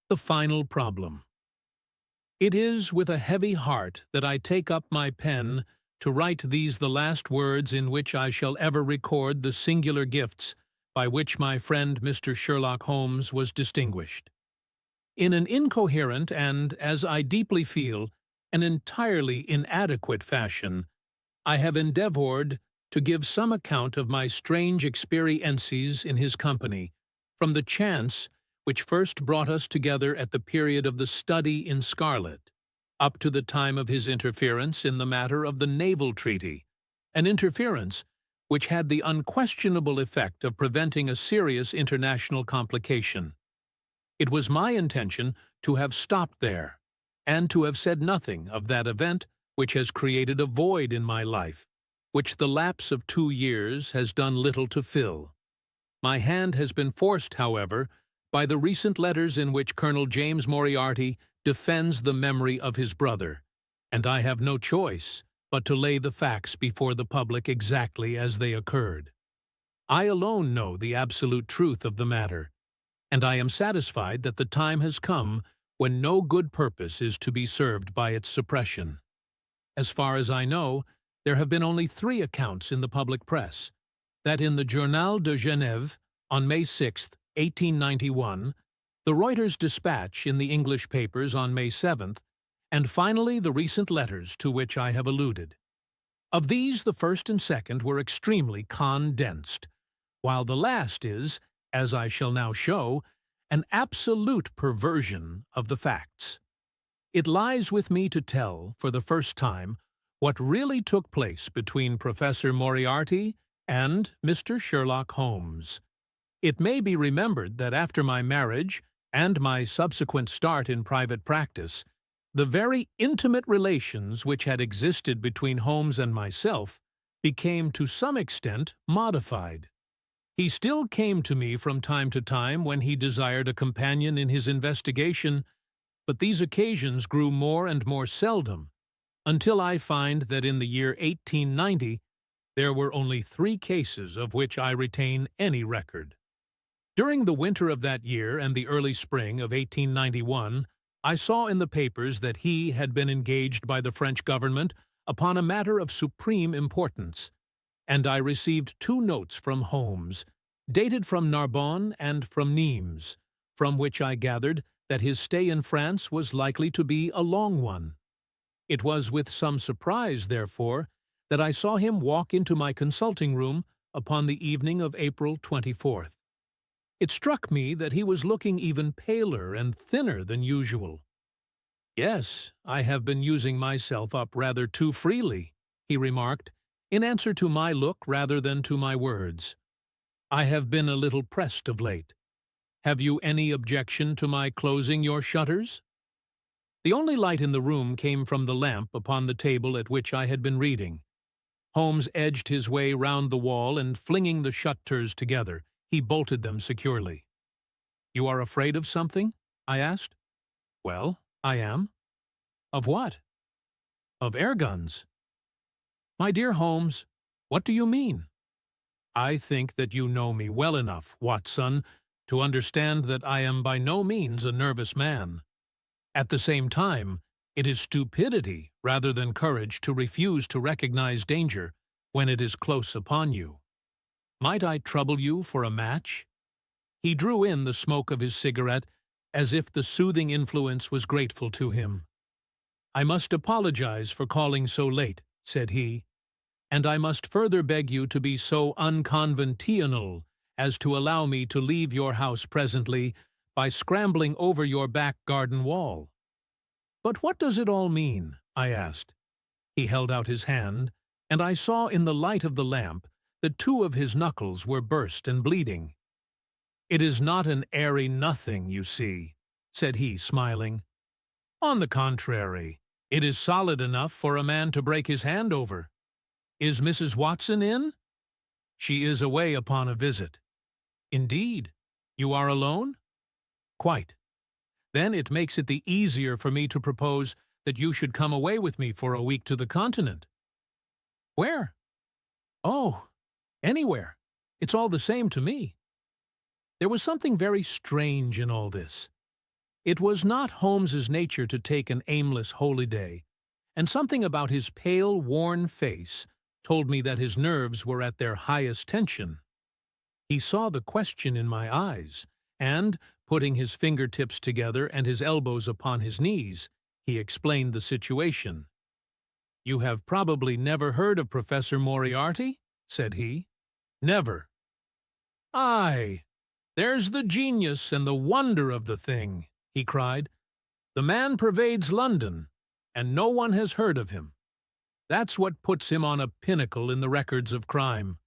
The final problem. It is with a heavy heart that I take up my pen to write these the last words in which I shall ever record the singular gifts by which my friend Mr. Sherlock Holmes was distinguished. In an incoherent and, as I deeply feel, an entirely inadequate fashion, I have endeavored to give some account of my strange experiences in his company, from the chance which first brought us together at the period of the study in scarlet, up to the time of his interference in the matter of the naval treaty, an interference which had the unquestionable effect of preventing a serious international complication. It was my intention to have stopped there, and to have said nothing of that event which has created a void in my life, which the lapse of 2 years has done little to fill. My hand has been forced, however, by the recent letters in which Colonel James Moriarty defends the memory of his brother, and I have no choice but to lay the facts before the public exactly as they occurred. I alone know the absolute truth of the matter, and I am satisfied that the time has come when no good purpose is to be served by its suppression. As far as I know, there have been only 3 accounts in the public press: that in the Journal de Genève on May 6, 1891, the Reuters dispatch in the English papers on May 7th, and finally the recent letters to which I have alluded. Of these, the first and second were extremely condensed, while the last is, as I shall now show, an absolute perversion of the facts. It lies with me to tell, for the first time, what really took place between Professor Moriarty and Mr. Sherlock Holmes. It may be remembered that after my marriage and my subsequent start in private practice, the very intimate relations which had existed between Holmes and myself became to some extent modified. He still came to me from time to time when he desired a companion in his investigation, but these occasions grew more and more seldom, until I find that in the year 1890 there were only 3 cases of which I retain any record. During the winter of that year and the early spring of 1891, I saw in the papers that he had been engaged by the French government upon a matter of supreme importance, and I received 2 notes from Holmes, dated from Narbonne and from Nimes, from which I gathered that his stay in France was likely to be a long one. It was with some surprise, therefore, that I saw him walk into my consulting room upon the evening of April 24th. It struck me that he was looking even paler and thinner than usual. "Yes, I have been using myself up rather too freely," he remarked, in answer to my look rather than to my words. "I have been a little pressed of late. Have you any objection to my closing your shutters?" The only light in the room came from the lamp upon the table at which I had been reading. Holmes edged his way round the wall, and flinging the shutters together, he bolted them securely. "You are afraid of something?" I asked. "Well, I am." "Of what?" "Of air guns." "My dear Holmes, what do you mean?" "I think that you know me well enough, Watson, to understand that I am by no means a nervous man. At the same time, it is stupidity rather than courage to refuse to recognize danger when it is close upon you. Might I trouble you for a match?" He drew in the smoke of his cigarette as if the soothing influence was grateful to him. "I must apologize for calling so late," said he, "and I must further beg you to be so unconventional as to allow me to leave your house presently by scrambling over your back garden wall." "But what does it all mean?" I asked. He held out his hand, and I saw in the light of the lamp that 2 of his knuckles were burst and bleeding. "It is not an airy nothing, you see," said he, smiling. "On the contrary, it is solid enough for a man to break his hand over. Is Mrs. Watson in?" "She is away upon a visit." "Indeed? You are alone?" "Quite. Then it makes it the easier for me to propose that you should come away with me for a week to the continent." "Where?" "Oh, anywhere. It's all the same to me." There was something very strange in all this. It was not Holmes's nature to take an aimless holiday, and something about his pale, worn face told me that his nerves were at their highest tension. He saw the question in my eyes, and, putting his fingertips together and his elbows upon his knees, he explained the situation. "You have probably never heard of Professor Moriarty?" said he. "Never." "Aye, there's the genius and the wonder of the thing," he cried. "The man pervades London, and no one has heard of him. That's what puts him on a pinnacle in the records of crime.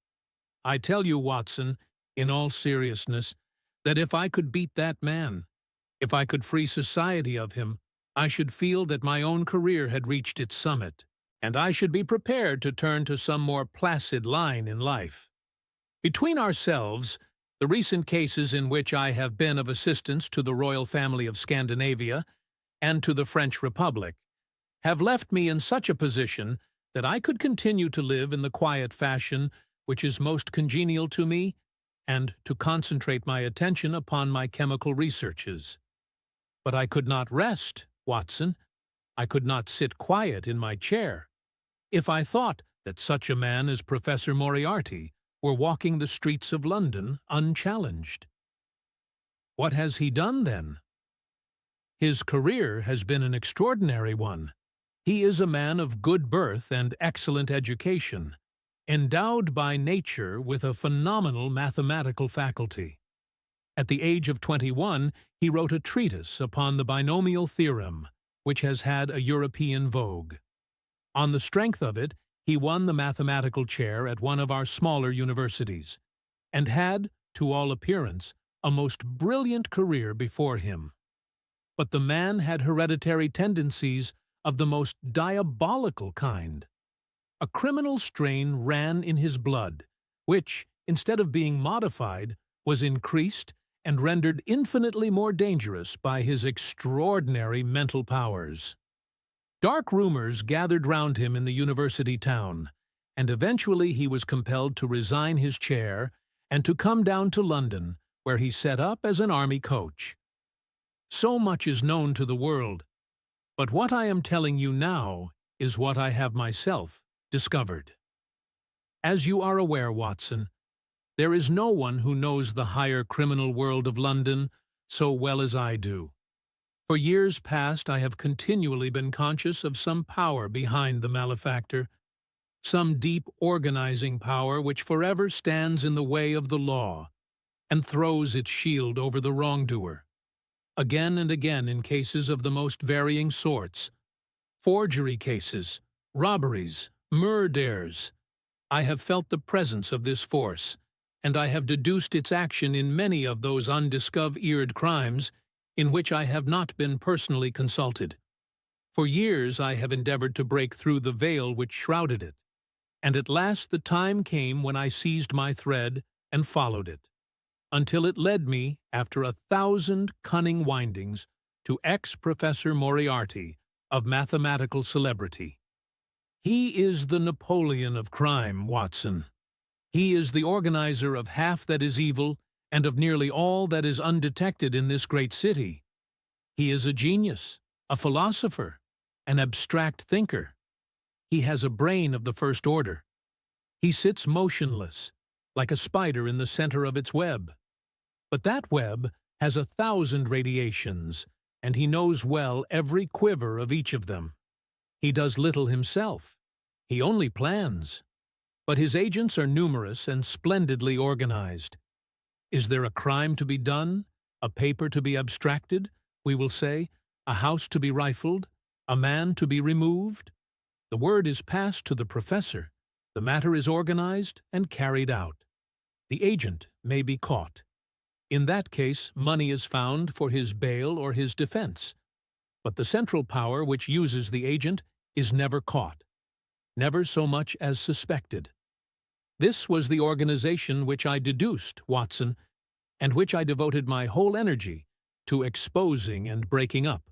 I tell you, Watson, in all seriousness, that if I could beat that man, if I could free society of him, I should feel that my own career had reached its summit, and I should be prepared to turn to some more placid line in life. Between ourselves, the recent cases in which I have been of assistance to the royal family of Scandinavia and to the French Republic have left me in such a position that I could continue to live in the quiet fashion which is most congenial to me, and to concentrate my attention upon my chemical researches. But I could not rest, Watson. I could not sit quiet in my chair, if I thought that such a man as Professor Moriarty were walking the streets of London unchallenged. What has he done, then? His career has been an extraordinary one. He is a man of good birth and excellent education, endowed by nature with a phenomenal mathematical faculty. At the age of 21, he wrote a treatise upon the binomial theorem, which has had a European vogue. On the strength of it, he won the mathematical chair at one of our smaller universities, and had, to all appearance, a most brilliant career before him. But the man had hereditary tendencies of the most diabolical kind. A criminal strain ran in his blood, which, instead of being modified, was increased and rendered infinitely more dangerous by his extraordinary mental powers. Dark rumors gathered round him in the university town, and eventually he was compelled to resign his chair and to come down to London, where he set up as an army coach. So much is known to the world, but what I am telling you now is what I have myself discovered. As you are aware, Watson, there is no one who knows the higher criminal world of London so well as I do. For years past I have continually been conscious of some power behind the malefactor, some deep organizing power which forever stands in the way of the law and throws its shield over the wrongdoer. Again and again in cases of the most varying sorts, forgery cases, robberies, murders, I have felt the presence of this force, and I have deduced its action in many of those undiscovered crimes in which I have not been personally consulted. For years I have endeavored to break through the veil which shrouded it, and at last the time came when I seized my thread and followed it, until it led me, after 1,000 cunning windings, to ex-Professor Moriarty of mathematical celebrity. He is the Napoleon of crime, Watson. He is the organizer of half that is evil and of nearly all that is undetected in this great city. He is a genius, a philosopher, an abstract thinker. He has a brain of the first order. He sits motionless, like a spider in the center of its web. But that web has 1,000 radiations, and he knows well every quiver of each of them. He does little himself. He only plans. But his agents are numerous and splendidly organized. Is there a crime to be done, a paper to be abstracted, we will say, a house to be rifled, a man to be removed? The word is passed to the professor. The matter is organized and carried out. The agent may be caught. In that case, money is found for his bail or his defense. But the central power which uses the agent is never caught, never so much as suspected. This was the organization which I deduced, Watson, and which I devoted my whole energy to exposing and breaking up.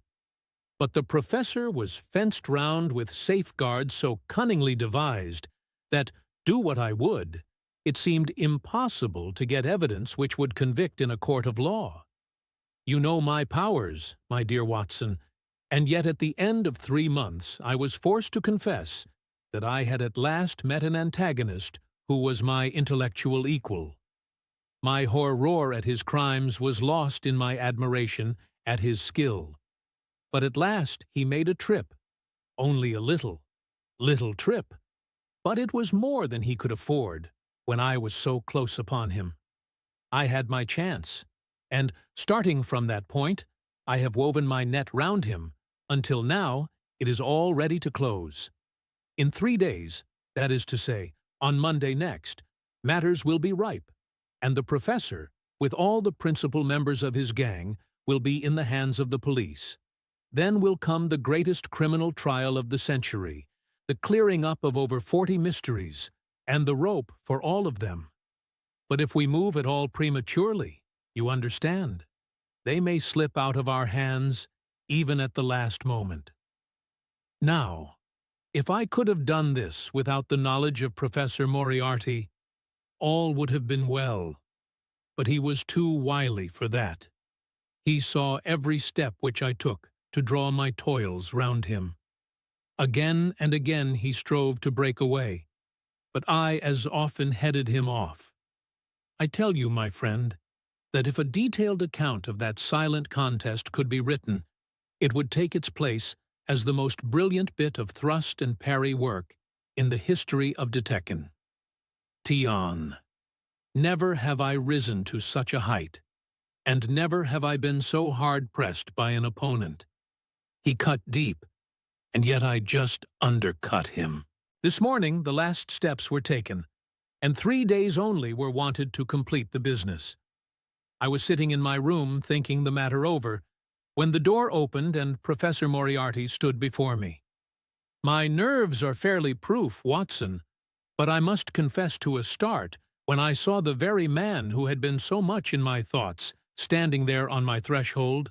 But the professor was fenced round with safeguards so cunningly devised that, do what I would, it seemed impossible to get evidence which would convict in a court of law. You know my powers, my dear Watson, and yet at the end of 3 months I was forced to confess that I had at last met an antagonist who was my intellectual equal. My horror at his crimes was lost in my admiration at his skill. But at last he made a trip, only a little trip, but it was more than he could afford when I was so close upon him. I had my chance, and, starting from that point, I have woven my net round him, until now it is all ready to close. In 3 days, that is to say, on Monday next, matters will be ripe, and the professor, with all the principal members of his gang, will be in the hands of the police. Then will come the greatest criminal trial of the century, the clearing up of over 40 mysteries, and the rope for all of them. But if we move at all prematurely, you understand, they may slip out of our hands even at the last moment. Now, if I could have done this without the knowledge of Professor Moriarty, all would have been well. But he was too wily for that. He saw every step which I took to draw my toils round him. Again and again he strove to break away, but I as often headed him off. I tell you, my friend, that if a detailed account of that silent contest could be written, it would take its place as the most brilliant bit of thrust and parry work in the history of Detection. Tion. Never have I risen to such a height, and never have I been so hard-pressed by an opponent. He cut deep, and yet I just undercut him. This morning the last steps were taken, and 3 days only were wanted to complete the business. I was sitting in my room thinking the matter over, when the door opened and Professor Moriarty stood before me. My nerves are fairly proof, Watson, but I must confess to a start when I saw the very man who had been so much in my thoughts standing there on my threshold.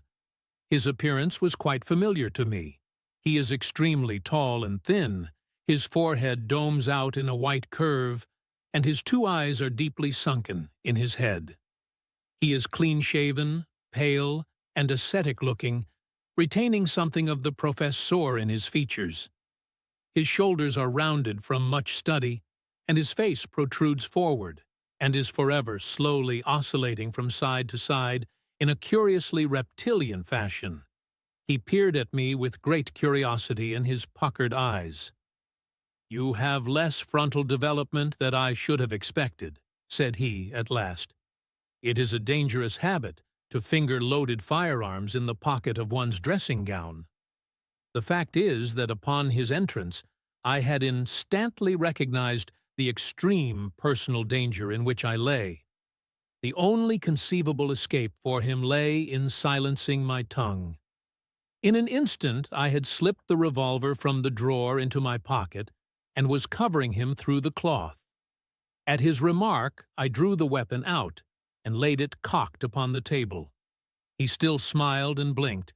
His appearance was quite familiar to me. He is extremely tall and thin, his forehead domes out in a white curve, and his 2 eyes are deeply sunken in his head. He is clean-shaven, pale, and ascetic-looking, retaining something of the professor in his features. His shoulders are rounded from much study, and his face protrudes forward, and is forever slowly oscillating from side to side in a curiously reptilian fashion. He peered at me with great curiosity in his puckered eyes. "You have less frontal development than I should have expected," said he at last. "It is a dangerous habit to finger loaded firearms in the pocket of one's dressing gown." The fact is that upon his entrance I had instantly recognized the extreme personal danger in which I lay. The only conceivable escape for him lay in silencing my tongue. In an instant I had slipped the revolver from the drawer into my pocket and was covering him through the cloth. At his remark I drew the weapon out and laid it cocked upon the table. He still smiled and blinked,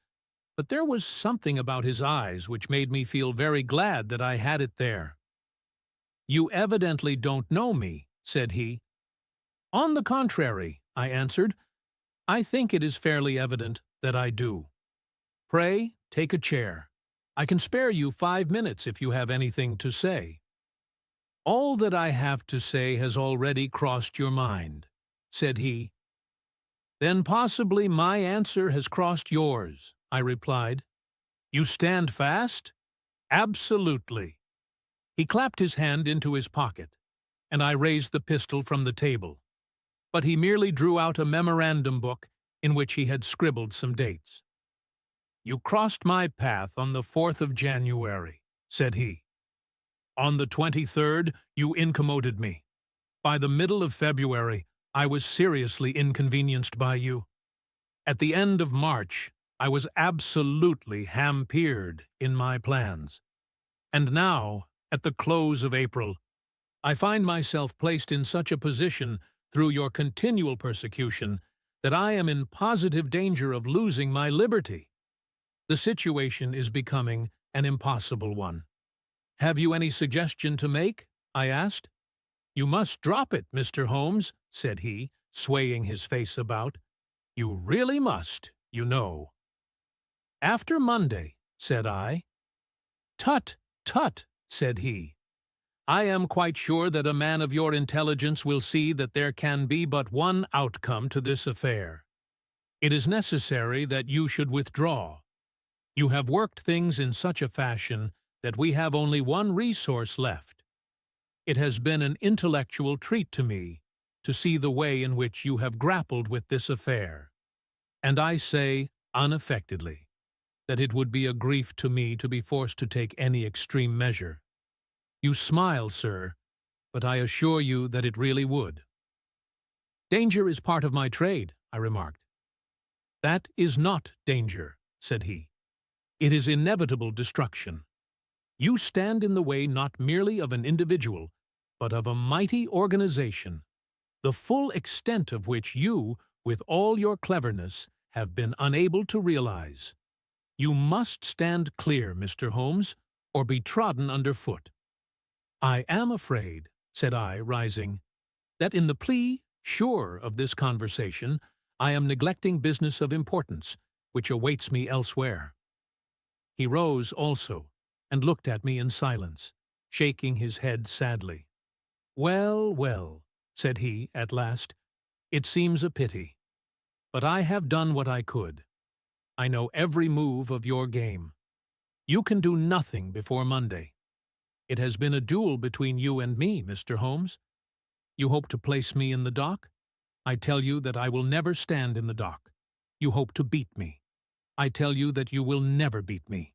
but there was something about his eyes which made me feel very glad that I had it there. "You evidently don't know me," said he. "On the contrary," I answered, "I think it is fairly evident that I do. Pray, take a chair. I can spare you 5 minutes if you have anything to say." "All that I have to say has already crossed your mind," said he. "Then possibly my answer has crossed yours," I replied. "You stand fast?" "Absolutely." He clapped his hand into his pocket, and I raised the pistol from the table. But he merely drew out a memorandum book in which he had scribbled some dates. "You crossed my path on the 4th of January, said he. "On the 23rd, you incommoded me. By the middle of February, I was seriously inconvenienced by you. At the end of March, I was absolutely hampered in my plans. And now, at the close of April, I find myself placed in such a position through your continual persecution that I am in positive danger of losing my liberty. The situation is becoming an impossible one. Have you any suggestion to make?" I asked. "You must drop it, Mr. Holmes," said he, swaying his face about. "You really must. you know." "After Monday," said I. "Tut, tut," said he. "I am quite sure that a man of your intelligence will see that there can be but one outcome to this affair. It is necessary that you should withdraw. You have worked things in such a fashion that we have only one resource left. It has been an intellectual treat to me to see the way in which you have grappled with this affair, and I say, unaffectedly, that it would be a grief to me to be forced to take any extreme measure. You smile, sir, but I assure you that it really would." "Danger is part of my trade," I remarked. "That is not danger," said he. "It is inevitable destruction. You stand in the way not merely of an individual, but of a mighty organization, the full extent of which you, with all your cleverness, have been unable to realize. You must stand clear, Mr. Holmes, or be trodden underfoot." "I am afraid," said I, rising, "that in the plea, sure, of this conversation, I am neglecting business of importance, which awaits me elsewhere." He rose also, and looked at me in silence, shaking his head sadly. "Well, well," said he at last, "it seems a pity. But I have done what I could. I know every move of your game. You can do nothing before Monday. It has been a duel between you and me, Mr. Holmes. You hope to place me in the dock? I tell you that I will never stand in the dock. You hope to beat me. I tell you that you will never beat me.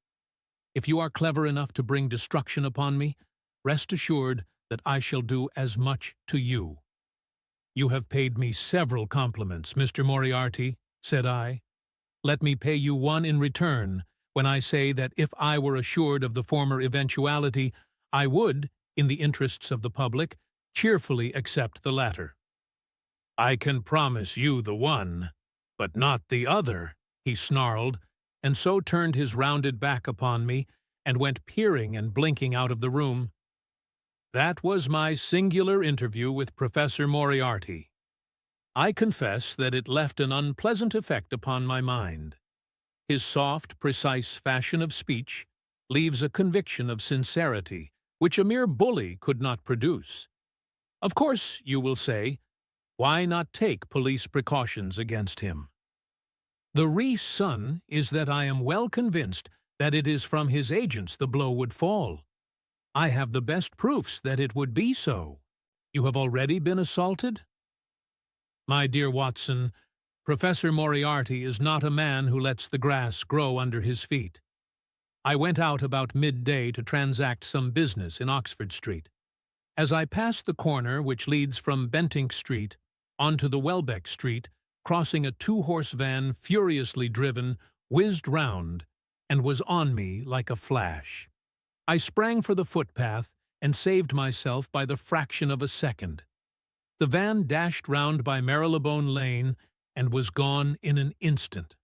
If you are clever enough to bring destruction upon me, rest assured that I shall do as much to you." "You have paid me several compliments, Mr. Moriarty," said I. "Let me pay you one in return when I say that if I were assured of the former eventuality, I would, in the interests of the public, cheerfully accept the latter." "I can promise you the one, but not the other," he snarled, and so turned his rounded back upon me and went peering and blinking out of the room. That was my singular interview with Professor Moriarty. I confess that it left an unpleasant effect upon my mind. His soft, precise fashion of speech leaves a conviction of sincerity which a mere bully could not produce. Of course, you will say, why not take police precautions against him? The reason is that I am well convinced that it is from his agents the blow would fall. I have the best proofs that it would be so. You have already been assaulted? My dear Watson, Professor Moriarty is not a man who lets the grass grow under his feet. I went out about midday to transact some business in Oxford Street. As I passed the corner which leads from Bentinck Street onto the Welbeck Street, crossing a two-horse van furiously driven, whizzed round, and was on me like a flash. I sprang for the footpath and saved myself by the fraction of a second. The van dashed round by Marylebone Lane and was gone in an instant.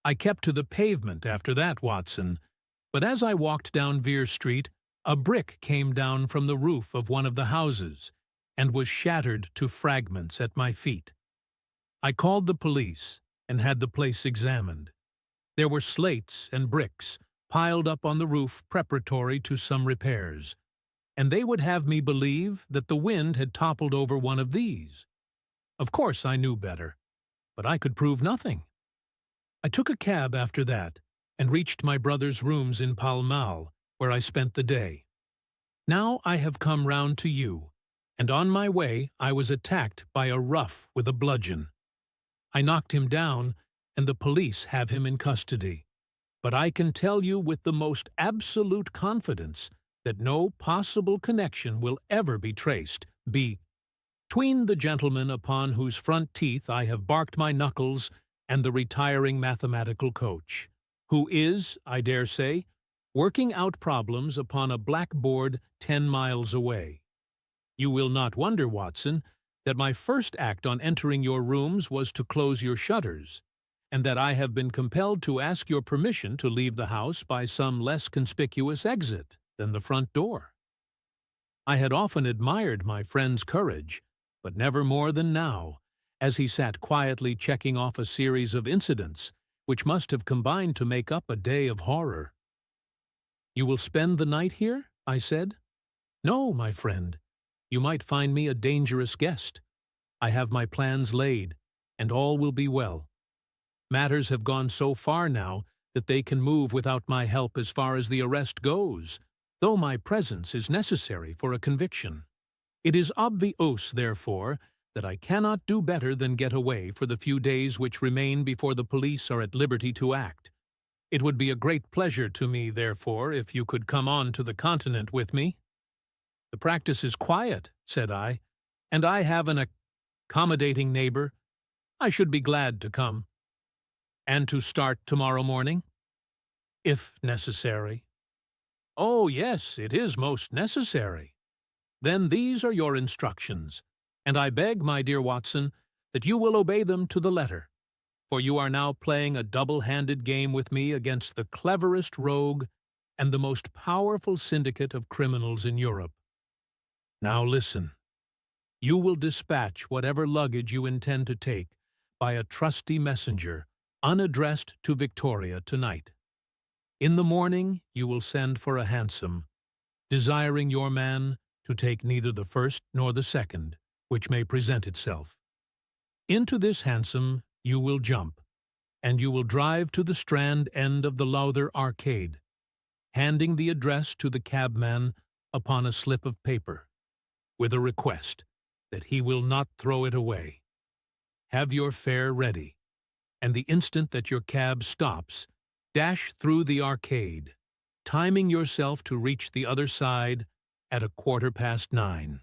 I kept to the pavement after that, Watson, but as I walked down Vere Street, a brick came down from the roof of one of the houses and was shattered to fragments at my feet. I called the police and had the place examined. There were slates and bricks piled up on the roof preparatory to some repairs, and they would have me believe that the wind had toppled over one of these. Of course I knew better, but I could prove nothing. I took a cab after that and reached my brother's rooms in Pall Mall, where I spent the day. Now I have come round to you, and on my way I was attacked by a rough with a bludgeon. I knocked him down, and the police have him in custody. But I can tell you with the most absolute confidence that no possible connection will ever be traced between the gentleman upon whose front teeth I have barked my knuckles and the retiring mathematical coach, who is, I dare say, working out problems upon a blackboard 10 miles away. You will not wonder, Watson, that my first act on entering your rooms was to close your shutters, and that I have been compelled to ask your permission to leave the house by some less conspicuous exit than the front door. I had often admired my friend's courage, but never more than now, as he sat quietly checking off a series of incidents which must have combined to make up a day of horror. "You will spend the night here?" I said. "No, my friend. You might find me a dangerous guest. I have my plans laid, and all will be well. Matters have gone so far now that they can move without my help as far as the arrest goes, though my presence is necessary for a conviction. It is obvious, therefore, that I cannot do better than get away for the few days which remain before the police are at liberty to act. It would be a great pleasure to me, therefore, if you could come on to the continent with me." "The practice is quiet," said I, "and I have an accommodating neighbor. I should be glad to come." "And to start tomorrow morning?" "If necessary." "Oh, yes, it is most necessary. Then these are your instructions, and I beg, my dear Watson, that you will obey them to the letter, for you are now playing a double-handed game with me against the cleverest rogue and the most powerful syndicate of criminals in Europe. Now listen. You will dispatch whatever luggage you intend to take by a trusty messenger, unaddressed, to Victoria tonight. In the morning you will send for a hansom, desiring your man to take neither the first nor the second, which may present itself. Into this hansom you will jump, and you will drive to the Strand end of the Lowther Arcade, handing the address to the cabman upon a slip of paper, with a request that he will not throw it away. Have your fare ready, and the instant that your cab stops, dash through the arcade, timing yourself to reach the other side at 9:15.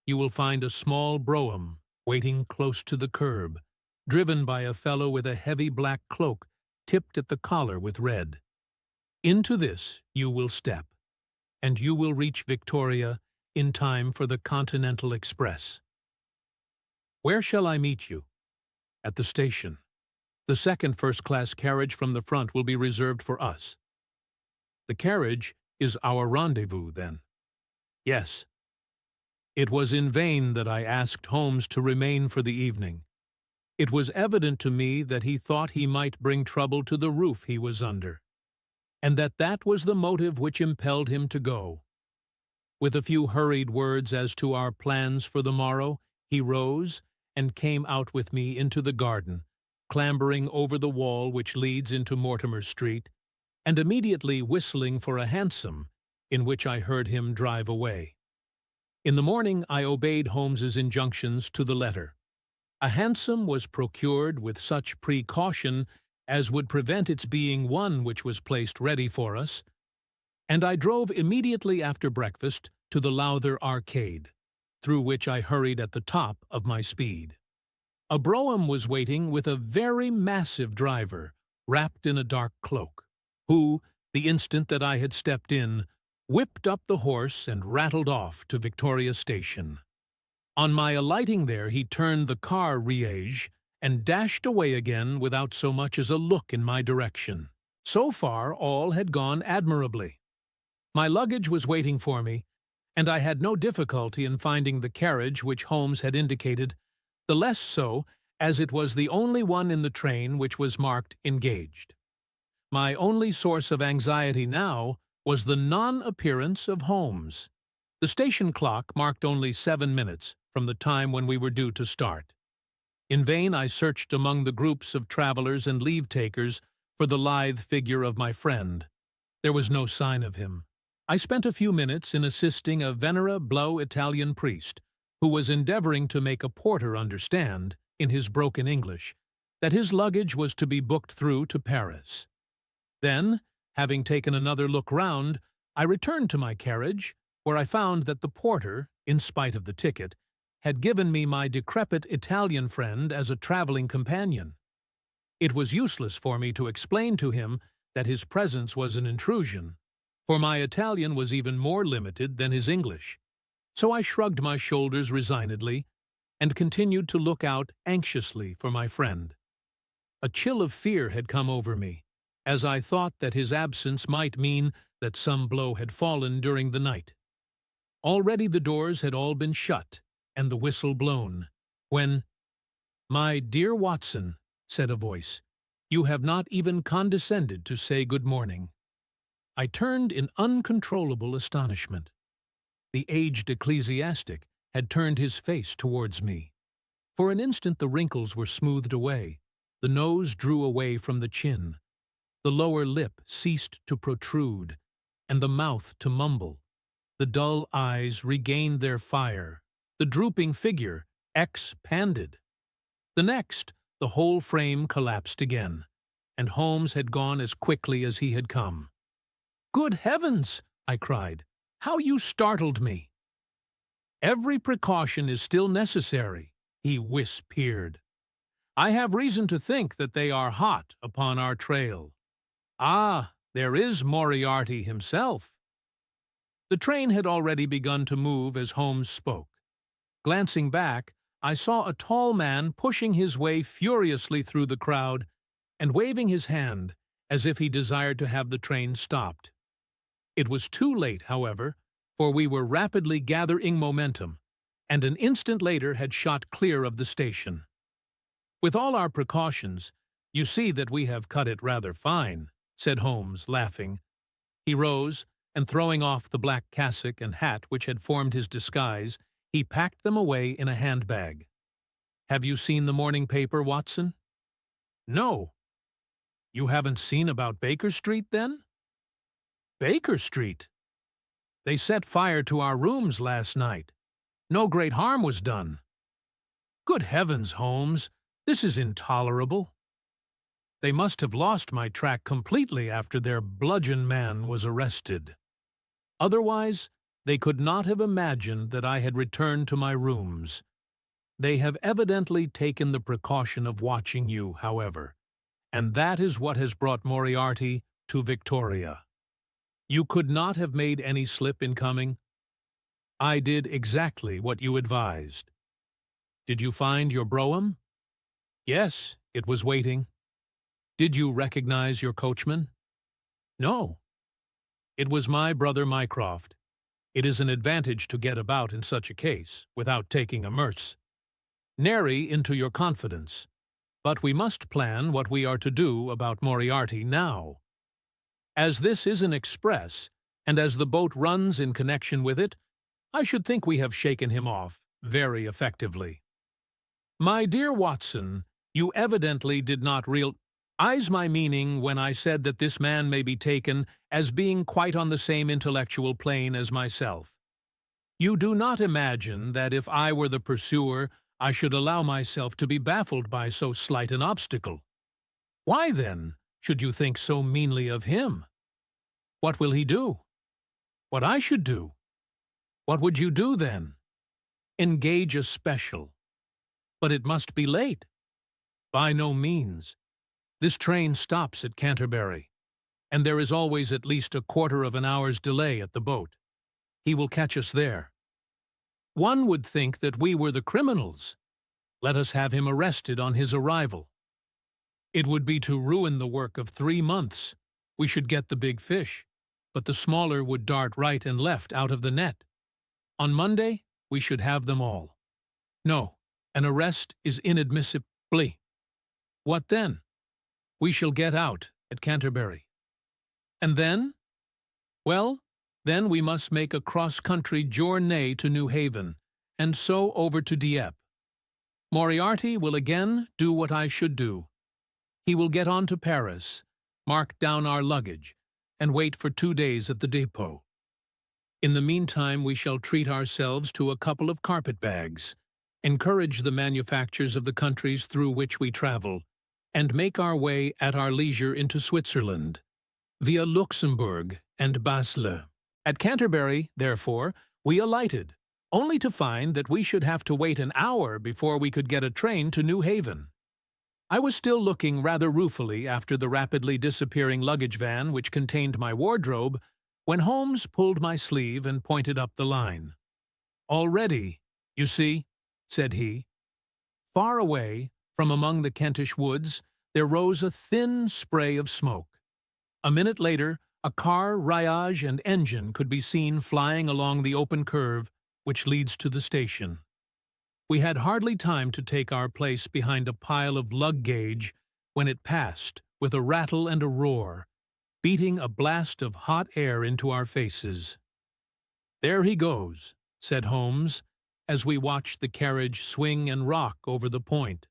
You will find a small brougham waiting close to the curb, driven by a fellow with a heavy black cloak tipped at the collar with red. Into this you will step, and you will reach Victoria in time for the Continental Express. Where shall I meet you? At the station. The second first-class carriage from the front will be reserved for us. The carriage is our rendezvous, then? Yes. It was in vain that I asked Holmes to remain for the evening. It was evident to me that he thought he might bring trouble to the roof he was under, and that was the motive which impelled him to go. With a few hurried words as to our plans for the morrow, he rose and came out with me into the garden, clambering over the wall which leads into Mortimer Street, and immediately whistling for a hansom, in which I heard him drive away. In the morning I obeyed Holmes's injunctions to the letter. A hansom was procured with such precaution as would prevent its being one which was placed ready for us, and I drove immediately after breakfast to the Lowther Arcade, through which I hurried at the top of my speed. A brougham was waiting with a very massive driver, wrapped in a dark cloak, who, the instant that I had stepped in, whipped up the horse and rattled off to Victoria Station. On my alighting there he turned the car riege and dashed away again without so much as a look in my direction. So far all had gone admirably. My luggage was waiting for me, and I had no difficulty in finding the carriage which Holmes had indicated, the less so as it was the only one in the train which was marked engaged. My only source of anxiety now was the non-appearance of Holmes. The station clock marked only 7 minutes from the time when we were due to start. In vain I searched among the groups of travelers and leave-takers for the lithe figure of my friend. There was no sign of him. I spent a few minutes in assisting a venerable Italian priest, who was endeavoring to make a porter understand, in his broken English, that his luggage was to be booked through to Paris. Then, having taken another look round, I returned to my carriage, where I found that the porter, in spite of the ticket, had given me my decrepit Italian friend as a traveling companion. It was useless for me to explain to him that his presence was an intrusion, for my Italian was even more limited than his English. So I shrugged my shoulders resignedly and continued to look out anxiously for my friend. A chill of fear had come over me, as I thought that his absence might mean that some blow had fallen during the night. Already the doors had all been shut and the whistle blown, when, "My dear Watson," said a voice, You have not even condescended to say good morning." I turned in uncontrollable astonishment. The aged ecclesiastic had turned his face towards me. For an instant the wrinkles were smoothed away, the nose drew away from the chin, the lower lip ceased to protrude, and the mouth to mumble. The dull eyes regained their fire, the drooping figure expanded. The next, the whole frame collapsed again, and Holmes had gone as quickly as he had come. "Good heavens!" I cried. "How you startled me!" "Every precaution is still necessary," he whispered. "I have reason to think that they are hot upon our trail. Ah, there is Moriarty himself." The train had already begun to move as Holmes spoke. Glancing back, I saw a tall man pushing his way furiously through the crowd and waving his hand as if he desired to have the train stopped. It was too late, however, for we were rapidly gathering momentum, and an instant later had shot clear of the station. "With all our precautions, you see that we have cut it rather fine," said Holmes, laughing. He rose, and throwing off the black cassock and hat which had formed his disguise, he packed them away in a handbag. "Have you seen the morning paper, Watson?" "No." "You haven't seen about Baker Street, then?" "Baker Street? They set fire to our rooms last night. No great harm was done." "Good heavens, Holmes, this is intolerable." "They must have lost my track completely after their bludgeon man was arrested. Otherwise, they could not have imagined that I had returned to my rooms. They have evidently taken the precaution of watching you, however, and that is what has brought Moriarty to Victoria. You could not have made any slip in coming. I did exactly what you advised. Did you find your brougham?" "Yes, it was waiting." "Did you recognize your coachman?" "No." "It was my brother Mycroft. It is an advantage to get about in such a case, without taking a merce. Nary into your confidence. But we must plan what we are to do about Moriarty now. As this is an express, and as the boat runs in connection with it, I should think we have shaken him off very effectively." "My dear Watson, you evidently did not realize my meaning when I said that this man may be taken as being quite on the same intellectual plane as myself. You do not imagine that if I were the pursuer, I should allow myself to be baffled by so slight an obstacle. Why, then, should you think so meanly of him? What will he do? What I should do? What would you do, then? Engage a special. But it must be late." "By no means. This train stops at Canterbury, and there is always at least a quarter of an hour's delay at the boat. He will catch us there. One would think that we were the criminals. Let us have him arrested on his arrival. It would be to ruin the work of 3 months. We should get the big fish, but the smaller would dart right and left out of the net. On Monday, we should have them all. No, an arrest is inadmissible. What then? We shall get out at Canterbury. And then? Well, then we must make a cross-country journey to New Haven, and so over to Dieppe. Moriarty will again do what I should do. He will get on to Paris, mark down our luggage, and wait for 2 days at the depot. In the meantime, we shall treat ourselves to a couple of carpet-bags, encourage the manufactures of the countries through which we travel, and make our way at our leisure into Switzerland, via Luxembourg and Basle. At Canterbury, therefore, we alighted, only to find that we should have to wait an hour before we could get a train to New Haven. I was still looking rather ruefully after the rapidly disappearing luggage van which contained my wardrobe, when Holmes pulled my sleeve and pointed up the line. "Already, you see," said he. Far away, from among the Kentish woods, there rose a thin spray of smoke. A minute later, a car, rayage, and engine could be seen flying along the open curve which leads to the station. We had hardly time to take our place behind a pile of luggage when it passed with a rattle and a roar, beating a blast of hot air into our faces. "There he goes," said Holmes, as we watched the carriage swing and rock over the point.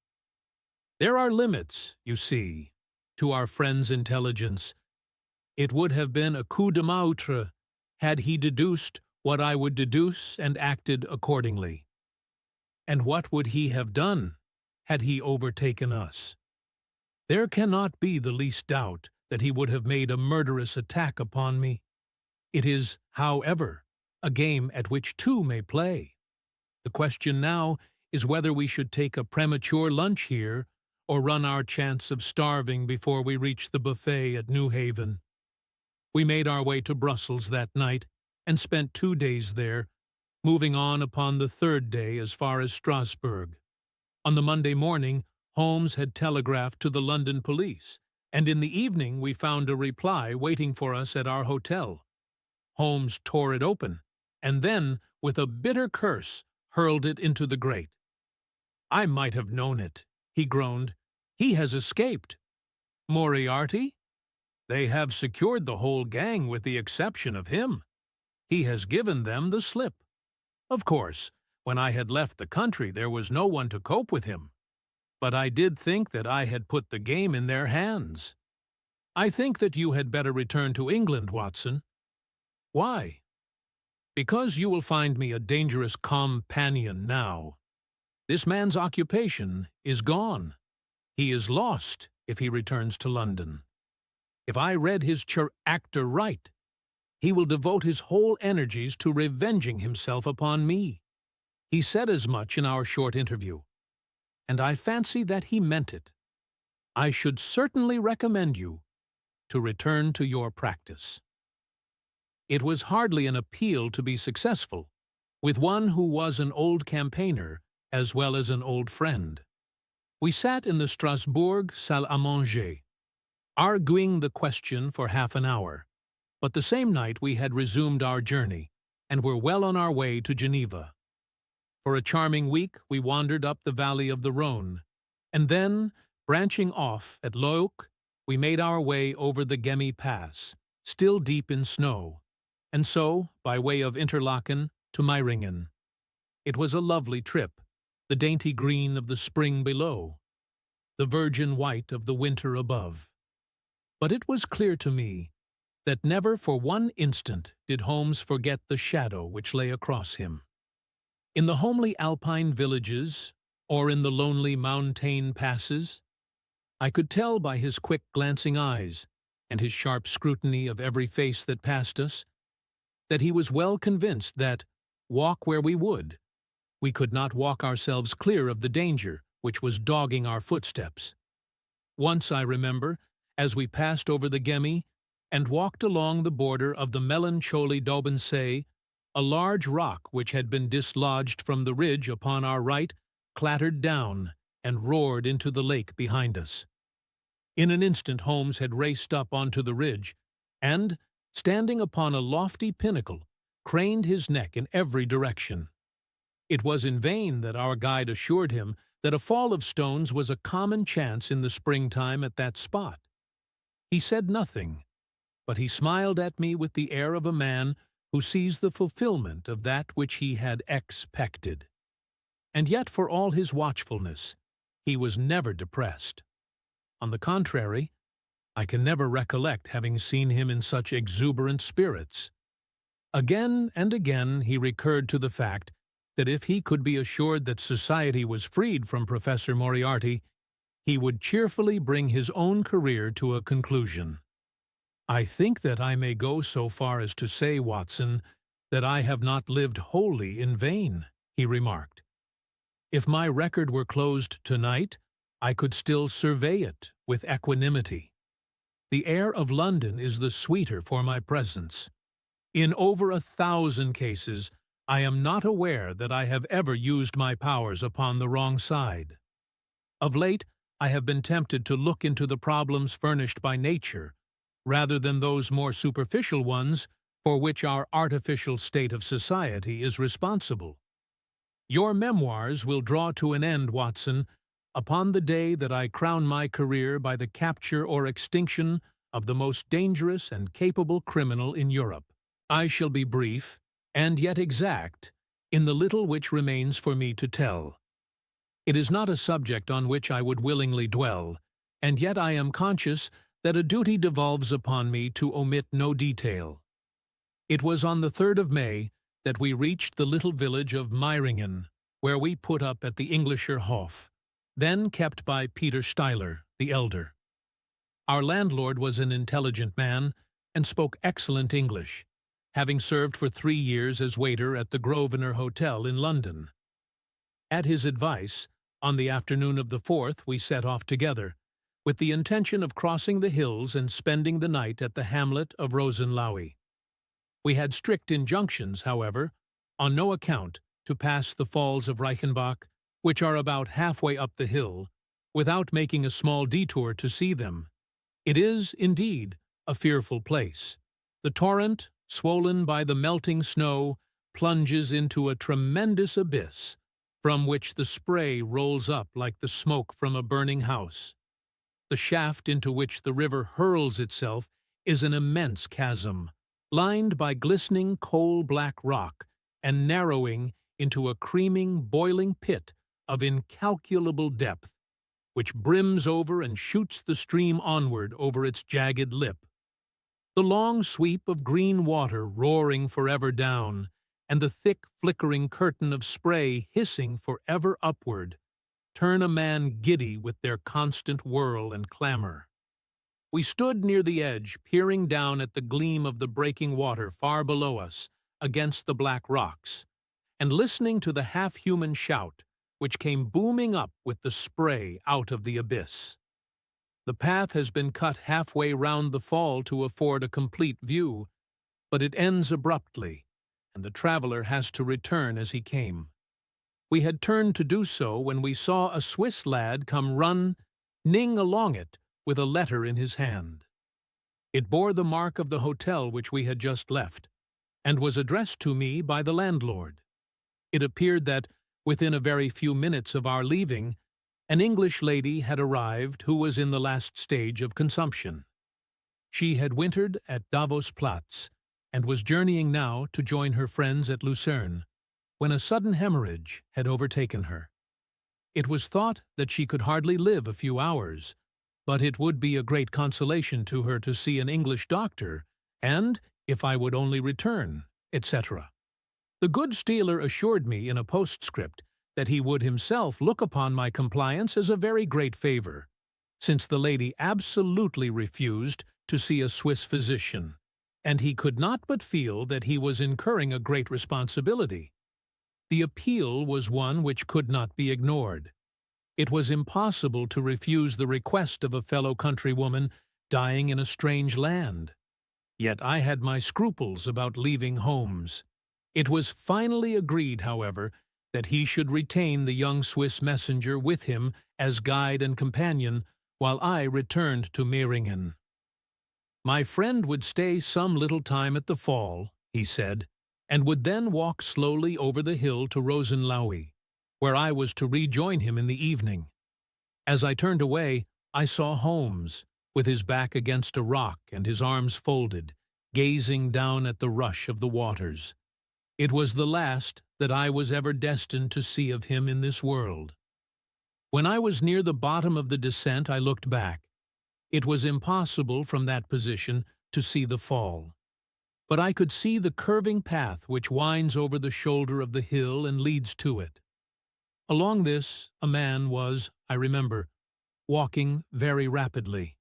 "There are limits, you see, to our friend's intelligence. It would have been a coup de maître had he deduced what I would deduce and acted accordingly. And what would he have done had he overtaken us? There cannot be the least doubt that he would have made a murderous attack upon me. It is, however, a game at which two may play. The question now is whether we should take a premature lunch here or run our chance of starving before we reach the buffet at New Haven. We made our way to Brussels that night and spent 2 days there, moving on upon the third day as far as Strasbourg. On the Monday morning, Holmes had telegraphed to the London police, and in the evening we found a reply waiting for us at our hotel. Holmes tore it open, and then, with a bitter curse, hurled it into the grate. "I might have known it," he groaned. "He has escaped." "Moriarty? They have secured the whole gang with the exception of him. He has given them the slip. Of course, when I had left the country there was no one to cope with him. But I did think that I had put the game in their hands. I think that you had better return to England, Watson." "Why?" "Because you will find me a dangerous companion now. This man's occupation is gone. He is lost if he returns to London. If I read his character right, he will devote his whole energies to revenging himself upon me. He said as much in our short interview, and I fancy that he meant it. I should certainly recommend you to return to your practice." It was hardly an appeal to be successful, with one who was an old campaigner as well as an old friend. We sat in the Strasbourg salle à manger, arguing the question for half an hour, but the same night we had resumed our journey and were well on our way to Geneva. For a charming week we wandered up the valley of the Rhône, and then, branching off at Loic, we made our way over the Gemmi Pass, still deep in snow, and so, by way of Interlaken, to Meiringen. It was a lovely trip, the dainty green of the spring below, the virgin white of the winter above. But it was clear to me that never for one instant did Holmes forget the shadow which lay across him. In the homely alpine villages, or in the lonely mountain passes, I could tell by his quick glancing eyes and his sharp scrutiny of every face that passed us, that he was well convinced that, walk where we would, we could not walk ourselves clear of the danger which was dogging our footsteps. Once, I remember, as we passed over the Gemmi and walked along the border of the melancholy d'Aubansay, a large rock which had been dislodged from the ridge upon our right clattered down and roared into the lake behind us. In an instant Holmes had raced up onto the ridge, and, standing upon a lofty pinnacle, craned his neck in every direction. It was in vain that our guide assured him that a fall of stones was a common chance in the springtime at that spot. He said nothing, but he smiled at me with the air of a man who sees the fulfillment of that which he had expected. And yet, for all his watchfulness, he was never depressed. On the contrary, I can never recollect having seen him in such exuberant spirits. Again and again he recurred to the fact that if he could be assured that society was freed from Professor Moriarty, he would cheerfully bring his own career to a conclusion. "I think that I may go so far as to say, Watson, that I have not lived wholly in vain," he remarked. "If my record were closed tonight, I could still survey it with equanimity. The air of London is the sweeter for my presence. In over 1,000 cases, I am not aware that I have ever used my powers upon the wrong side. Of late, I have been tempted to look into the problems furnished by nature, rather than those more superficial ones for which our artificial state of society is responsible. Your memoirs will draw to an end, Watson, upon the day that I crown my career by the capture or extinction of the most dangerous and capable criminal in Europe. I shall be brief, and yet exact, in the little which remains for me to tell. It is not a subject on which I would willingly dwell, and yet I am conscious that a duty devolves upon me to omit no detail. It was on the 3rd of May that we reached the little village of Meiringen, where we put up at the Englischer Hof, then kept by Peter Steiler, the elder. Our landlord was an intelligent man and spoke excellent English, having served for 3 years as waiter at the Grosvenor Hotel in London. At his advice, on the afternoon of the 4th we set off together, with the intention of crossing the hills and spending the night at the hamlet of Rosenlaui. We had strict injunctions, however, on no account to pass the falls of Reichenbach, which are about halfway up the hill, without making a small detour to see them. It is, indeed, a fearful place. The torrent, swollen by the melting snow, plunges into a tremendous abyss, from which the spray rolls up like the smoke from a burning house. The shaft into which the river hurls itself is an immense chasm, lined by glistening coal-black rock and narrowing into a creaming, boiling pit of incalculable depth, which brims over and shoots the stream onward over its jagged lip. The long sweep of green water roaring forever down, and the thick, flickering curtain of spray hissing forever upward, turn a man giddy with their constant whirl and clamor. We stood near the edge, peering down at the gleam of the breaking water far below us against the black rocks, and listening to the half-human shout which came booming up with the spray out of the abyss. The path has been cut halfway round the fall to afford a complete view, but it ends abruptly, and the traveler has to return as he came. We had turned to do so when we saw a Swiss lad come running along it with a letter in his hand. It bore the mark of the hotel which we had just left, and was addressed to me by the landlord. It appeared that, within a very few minutes of our leaving, an English lady had arrived who was in the last stage of consumption. She had wintered at Davos Platz, and was journeying now to join her friends at Lucerne, when a sudden hemorrhage had overtaken her. It was thought that she could hardly live a few hours, but it would be a great consolation to her to see an English doctor, and, if I would only return, etc. The good Steiler assured me in a postscript that he would himself look upon my compliance as a very great favor, since the lady absolutely refused to see a Swiss physician, and he could not but feel that he was incurring a great responsibility. The appeal was one which could not be ignored. It was impossible to refuse the request of a fellow countrywoman dying in a strange land. Yet I had my scruples about leaving Holmes. It was finally agreed, however, that he should retain the young Swiss messenger with him as guide and companion, while I returned to Meiringen. My friend would stay some little time at the fall, he said, and would then walk slowly over the hill to Rosenlaui, where I was to rejoin him in the evening. As I turned away, I saw Holmes, with his back against a rock and his arms folded, gazing down at the rush of the waters. It was the last that I was ever destined to see of him in this world. When I was near the bottom of the descent, I looked back. It was impossible from that position to see the fall, but I could see the curving path which winds over the shoulder of the hill and leads to it. Along this a man was, I remember, walking very rapidly.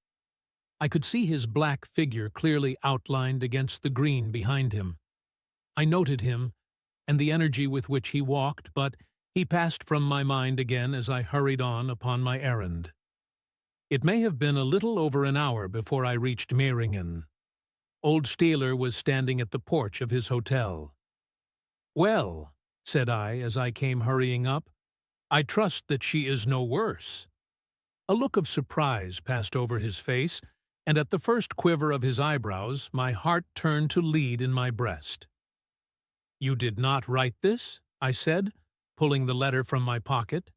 I could see his black figure clearly outlined against the green behind him. I noted him, and the energy with which he walked, but he passed from my mind again as I hurried on upon my errand. It may have been a little over an hour before I reached Meiringen. Old Steiler was standing at the porch of his hotel. "Well," said I as I came hurrying up, "I trust that she is no worse." A look of surprise passed over his face, and at the first quiver of his eyebrows my heart turned to lead in my breast. "You did not write this?" I said, pulling the letter from my pocket.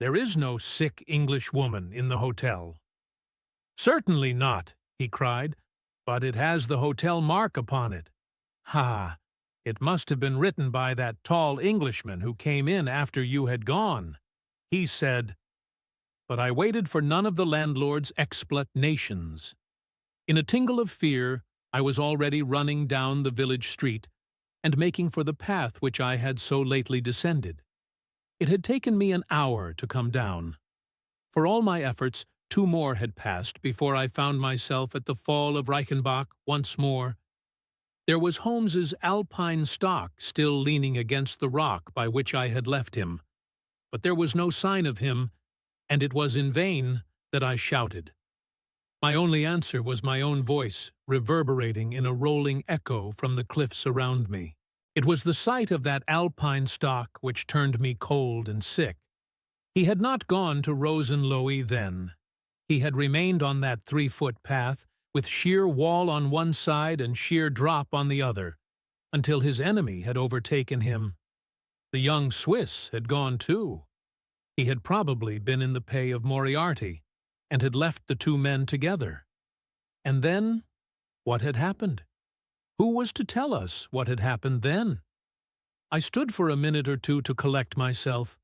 There is no sick English woman in the hotel." "Certainly not," he cried, "but it has the hotel mark upon it." "Ha! It must have been written by that tall Englishman who came in after you had gone. He said—" But I waited for none of the landlord's explanations. In a tingle of fear, I was already running down the village street and making for the path which I had so lately descended. It had taken me an hour to come down. For all my efforts, 2 more had passed before I found myself at the fall of Reichenbach once more. There was Holmes's alpine stock still leaning against the rock by which I had left him, but there was no sign of him, and it was in vain that I shouted. My only answer was my own voice, reverberating in a rolling echo from the cliffs around me. It was the sight of that alpine stock which turned me cold and sick. He had not gone to Rosenlohe then. He had remained on that 3-foot path, with sheer wall on one side and sheer drop on the other, until his enemy had overtaken him. The young Swiss had gone too. He had probably been in the pay of Moriarty, and had left the 2 men together. And then, what had happened? Who was to tell us what had happened then? I stood for a minute or 2 to collect myself,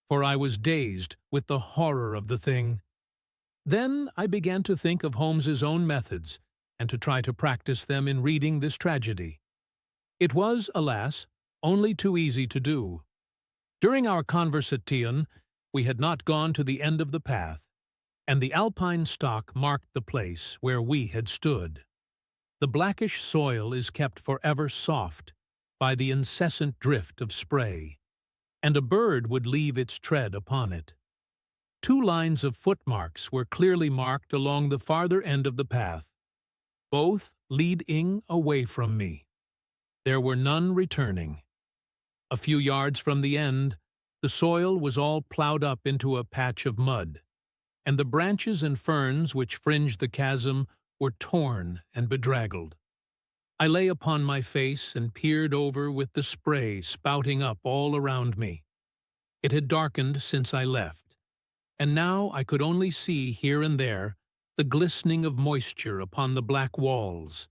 for I was dazed with the horror of the thing. Then I began to think of Holmes's own methods, and to try to practice them in reading this tragedy. It was, alas, only too easy to do. During our conversation, we had not gone to the end of the path, and the alpine stock marked the place where we had stood. The blackish soil is kept forever soft by the incessant drift of spray, and a bird would leave its tread upon it. 2 lines of footmarks were clearly marked along the farther end of the path, both leading away from me. There were none returning. A few yards from the end, the soil was all ploughed up into a patch of mud, and the branches and ferns which fringed the chasm were torn and bedraggled. I lay upon my face and peered over with the spray spouting up all around me. It had darkened since I left, and now I could only see here and there the glistening of moisture upon the black walls,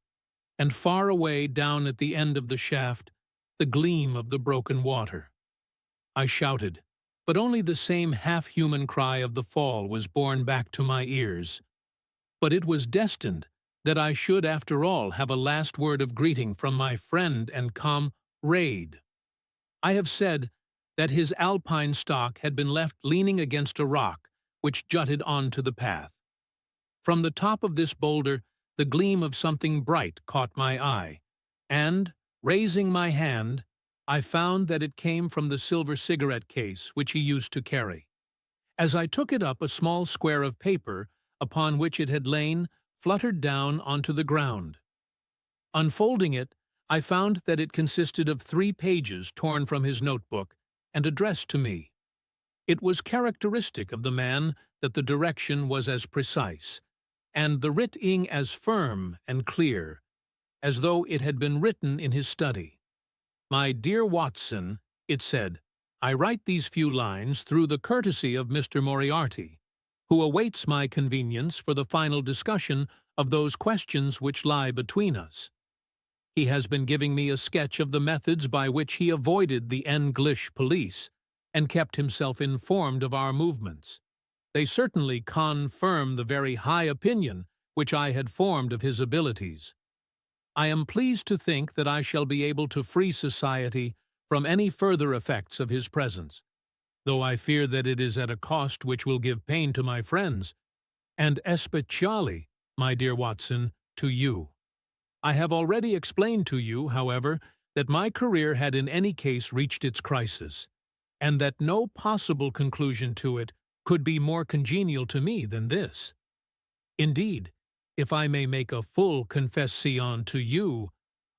and far away down at the end of the shaft the gleam of the broken water. I shouted, but only the same half-human cry of the fall was borne back to my ears. But it was destined that I should after all have a last word of greeting from my friend and comrade. I have said that his alpine stock had been left leaning against a rock which jutted onto the path. From the top of this boulder, the gleam of something bright caught my eye, and, raising my hand, I found that it came from the silver cigarette case which he used to carry. As I took it up, a small square of paper, upon which it had lain, fluttered down onto the ground. Unfolding it, I found that it consisted of 3 pages torn from his notebook and addressed to me. It was characteristic of the man that the direction was as precise, and the writing as firm and clear, as though it had been written in his study. "My dear Watson," it said, "I write these few lines through the courtesy of Mr. Moriarty, who awaits my convenience for the final discussion of those questions which lie between us. He has been giving me a sketch of the methods by which he avoided the English police, and kept himself informed of our movements. They certainly confirm the very high opinion which I had formed of his abilities. I am pleased to think that I shall be able to free society from any further effects of his presence, though I fear that it is at a cost which will give pain to my friends, and especially, my dear Watson, to you. I have already explained to you, however, that my career had in any case reached its crisis, and that no possible conclusion to it could be more congenial to me than this. Indeed, if I may make a full confession to you,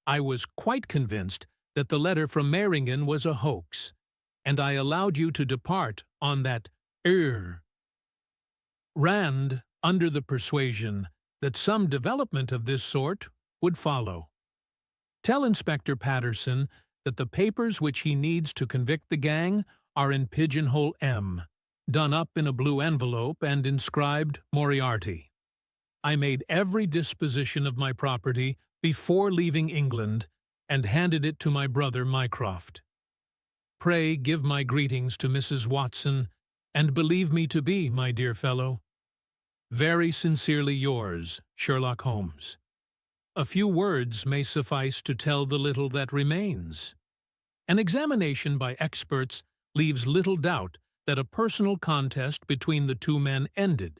I was quite convinced that the letter from Meiringen was a hoax, and I allowed you to depart on that errand under the persuasion that some development of this sort would follow. Tell Inspector Patterson that the papers which he needs to convict the gang are in Pigeonhole M, done up in a blue envelope and inscribed Moriarty. I made every disposition of my property before leaving England and handed it to my brother Mycroft. Pray give my greetings to Mrs. Watson, and believe me to be, my dear fellow, very sincerely yours, Sherlock Holmes. A few words may suffice to tell the little that remains. An examination by experts leaves little doubt that a personal contest between the two men ended,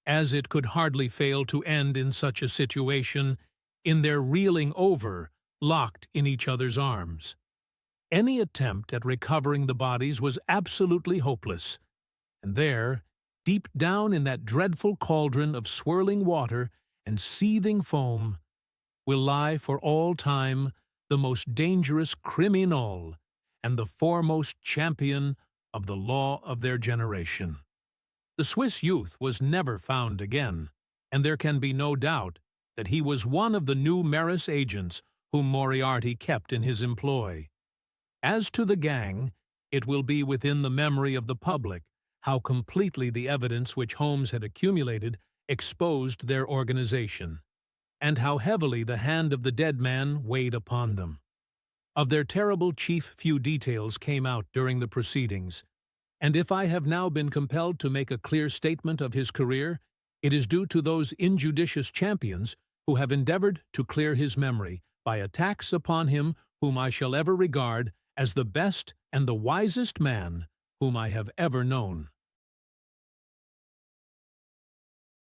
as it could hardly fail to end in such a situation, in their reeling over, locked in each other's arms. Any attempt at recovering the bodies was absolutely hopeless, and there, deep down in that dreadful cauldron of swirling water and seething foam, will lie for all time the most dangerous criminal and the foremost champion of the law of their generation. The Swiss youth was never found again, and there can be no doubt that he was one of the new Memoirs agents whom Moriarty kept in his employ. As to the gang, it will be within the memory of the public how completely the evidence which Holmes had accumulated exposed their organization, and how heavily the hand of the dead man weighed upon them. Of their terrible chief few details came out during the proceedings, and if I have now been compelled to make a clear statement of his career, it is due to those injudicious champions who have endeavored to clear his memory by attacks upon him whom I shall ever regard as the best and the wisest man whom I have ever known.